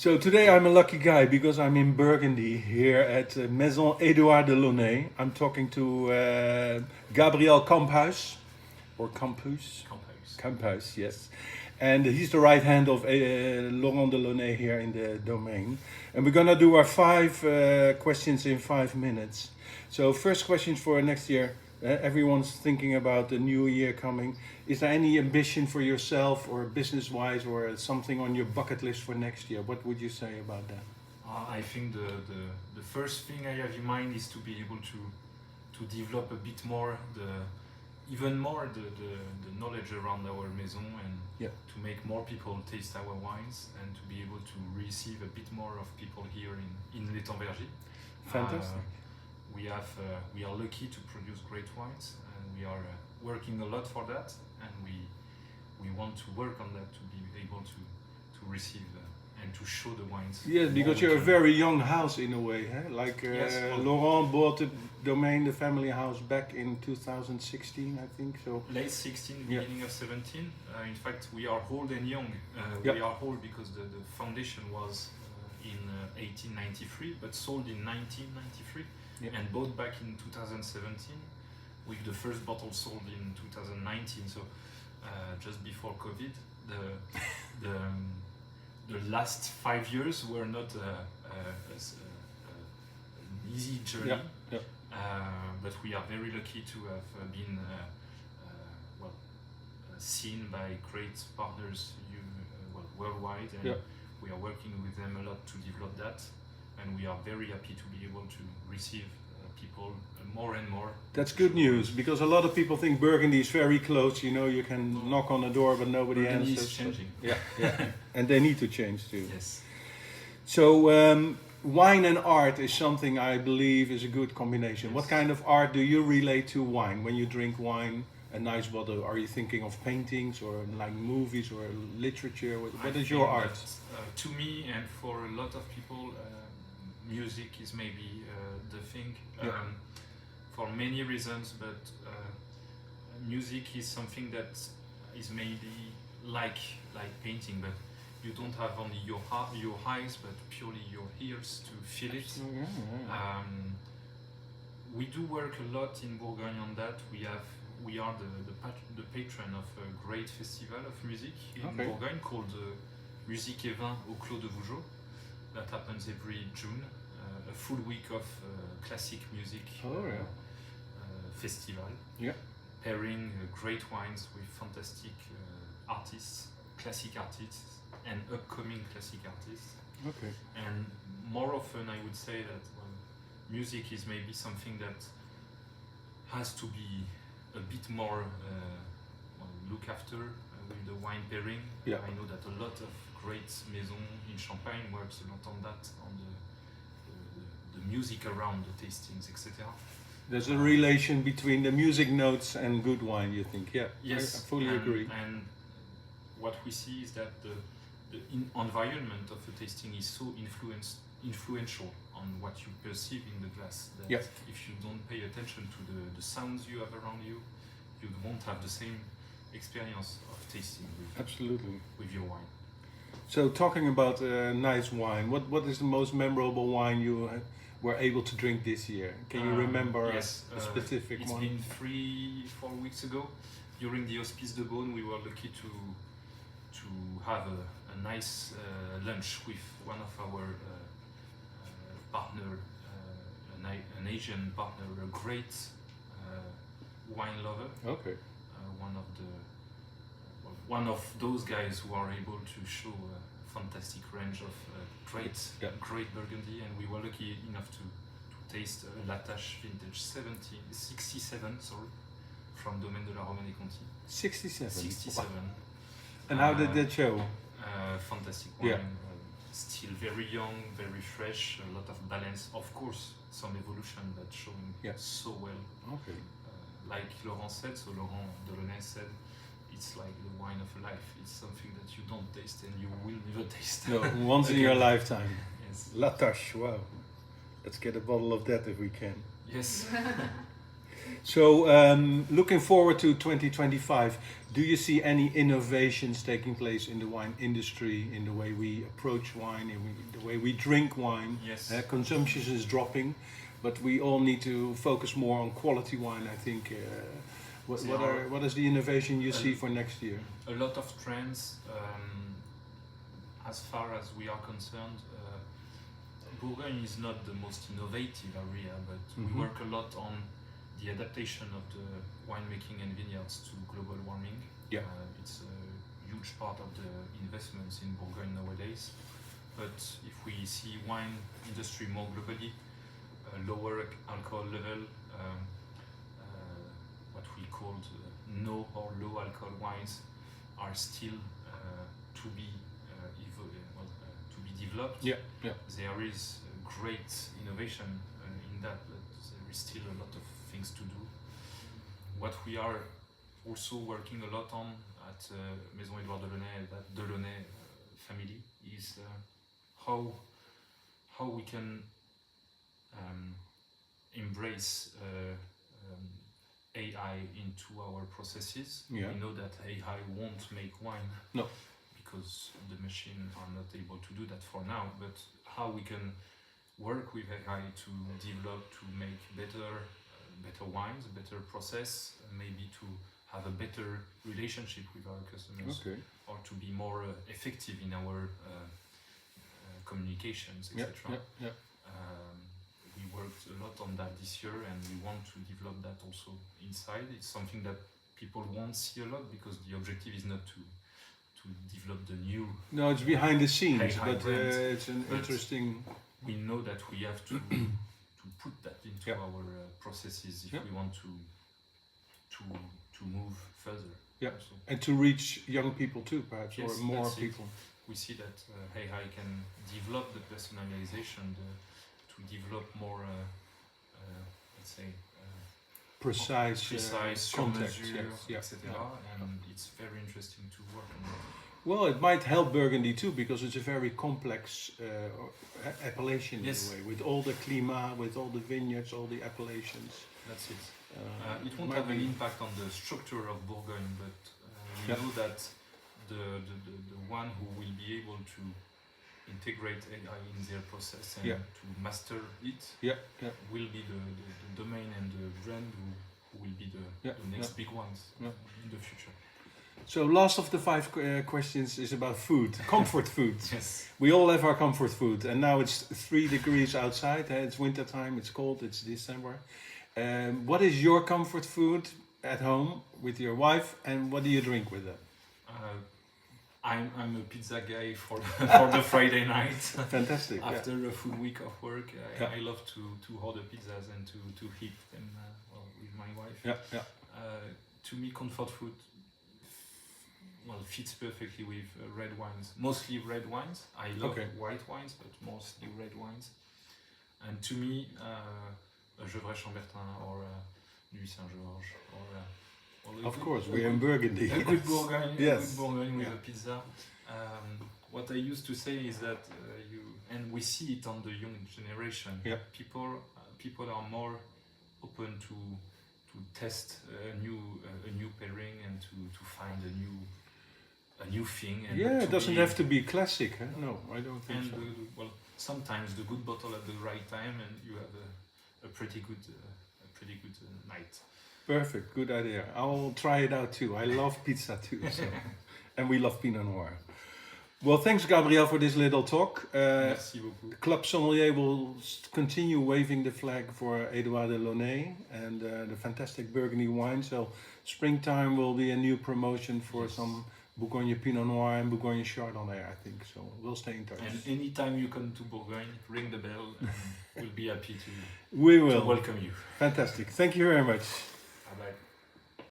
So today I'm a lucky guy because I'm in Burgundy here at Maison Edouard Delaunay. I'm talking to Gabriel Camphuis, or Camphuis. Camphuis. Camphuis, yes. And he's the right hand of Laurent Delaunay here in the domain. And we're gonna do our 5 questions in 5 minutes. So first questions for next year. Everyone's thinking about the new year coming. Is there any ambition for yourself or business-wise or something on your bucket list for next year? What would you say about that? I think the first thing I have in mind is to be able to develop a bit more even more the knowledge around our maison and to make more people taste our wines and to be able to receive a bit more of people here in l'Étang Verger. Fantastic. We are lucky to produce great wines and we are working a lot for that, and we want to work on that to be able to receive and to show the wines. Yes, because you're a very young house in a way, huh? Like Yes, Laurent bought the domain, the family house, back in 2016, I think. So late 16, beginning of 17. In fact, we are old and young. We are old because the foundation was in 1893, but sold in 1993 and bought back in 2017. With the first bottle sold in 2019, so just before COVID. The last 5 years were not an easy journey, but we are very lucky to have been seen by great partners worldwide, and we are working with them a lot to develop that, and we are very happy to be able to receive people more and more. That's good news, because a lot of people think Burgundy is very close. You know, you can knock on a door, but nobody Burgundy answers. is changing. And they need to change too. Yes. So wine and art is something I believe is a good combination. Yes. What kind of art do you relate to wine? When you drink wine, a nice bottle, are you thinking of paintings or like movies or literature? What is your art? That, to me and for a lot of people, music is maybe the thing for many reasons, but music is something that is maybe like painting, but you don't have only your eyes, but purely your ears to feel it. We do work a lot in Bourgogne on that. We are the patron of a great festival of music in Bourgogne called Musique et Vin au Clos de Vougeot. That happens every June. A full week of classic music festival, pairing great wines with fantastic artists, classic artists, and upcoming classic artists. And more often, I would say that music is maybe something that has to be a bit more look after with the wine pairing. I know that a lot of great maisons in Champagne works a lot on that, on the music around the tastings, etc. There's a relation between the music notes and good wine, you think? Yes, I fully agree. And what we see is that the environment of the tasting is so influential on what you perceive in the glass, that if you don't pay attention to the sounds you have around you, you won't have the same experience of tasting with your wine. So talking about nice wine, what is the most memorable wine you were able to drink this year? Can you remember a specific one? It's been 3-4 weeks ago. During the Hospice de Beaune, we were lucky to have a nice lunch with one of our partner, an Asian partner, a great wine lover. One of those guys who are able to show a fantastic range of great Burgundy, and we were lucky enough to taste La Tâche vintage 67, from Domaine de la Romaine et Conti. 67. And how did that show? Fantastic wine. Still very young, very fresh, a lot of balance. Of course, some evolution, but showing so well. Like Laurent said, so Laurent Delaunay said, it's like the wine of a life. It's something that you don't taste and you will never taste. No, once in your lifetime. Yes. La Tâche, wow. Let's get a bottle of that if we can. Yes. So, looking forward to 2025, do you see any innovations taking place in the wine industry, in the way we approach wine, the way we drink wine? Yes. Consumption is dropping, but we all need to focus more on quality wine, I think. What is the innovation you see for next year? A lot of trends. As far as we are concerned, Bourgogne is not the most innovative area, but we work a lot on the adaptation of the winemaking and vineyards to global warming. Yeah. It's a huge part of the investments in Bourgogne nowadays. But if we see wine industry more globally, lower alcohol level, what we call no or low alcohol wines are still to be developed. Yeah, yeah. There is great innovation in that, but there is still a lot of things to do. What we are also working a lot on at Maison Edouard Delaunay, that Delaunay family, is how we can embrace AI into our processes. Yeah. We know that AI won't make wine. No. Because the machine are not able to do that for now, but how we can work with AI to develop, to make better wines, better process, maybe to have a better relationship with our customers, or to be more effective in our communications, etc. We worked a lot on that this year, and we want to develop that also inside. It's something that people won't see a lot, because the objective is not to develop the new. No, it's behind the scenes, but it's an interesting. We know that we have to put that into our processes if we want to move further. Yeah, also. And to reach young people too, perhaps, or more people. We see that AI can develop the personalization, to develop more, let's say, precise context, etc. And it's very interesting to work on that. Well, it might help Burgundy too, because it's a very complex appellation in a way, with all the climat, with all the vineyards, all the appellations. That's it. It won't have an impact on the structure of Bourgogne, but we know that the one who will be able to integrate AI in their process and to master it will be the domain and the brand who will be the next big ones in the future. So last of the 5 questions is about food, comfort food. Yes. We all have our comfort food, and now it's 3 degrees outside. It's winter time, it's cold, it's December. What is your comfort food at home with your wife, and what do you drink with it? I'm a pizza guy for the Friday night. Fantastic. After a full week of work, I love to order pizzas and to eat them with my wife. To me, comfort food fits perfectly with red wines. Mostly red wines. I love white wines, but mostly red wines. And to me, a Gevrey Chambertin or Nuit Saint-Georges or of course, we're in Burgundy. A good Bourgogne, yes. A good Bourgogne with a pizza. What I used to say is that and we see it on the young generation. People are more open to test a new pairing and to find a new thing. And it doesn't have to be classic. Huh? No, I don't think so. Sometimes the good bottle at the right time, and you have a pretty good night. Perfect, good idea. I'll try it out too. I love pizza too, so. And we love Pinot Noir. Well, thanks Gabriel for this little talk. Merci beaucoup. Club Sommelier will continue waving the flag for Edouard Delaunay and the fantastic Burgundy wine. So springtime will be a new promotion for some Bourgogne Pinot Noir and Bourgogne Chardonnay, I think. So we'll stay in touch. And anytime you come to Bourgogne, ring the bell and we'll be happy to welcome you. Fantastic. Thank you very much.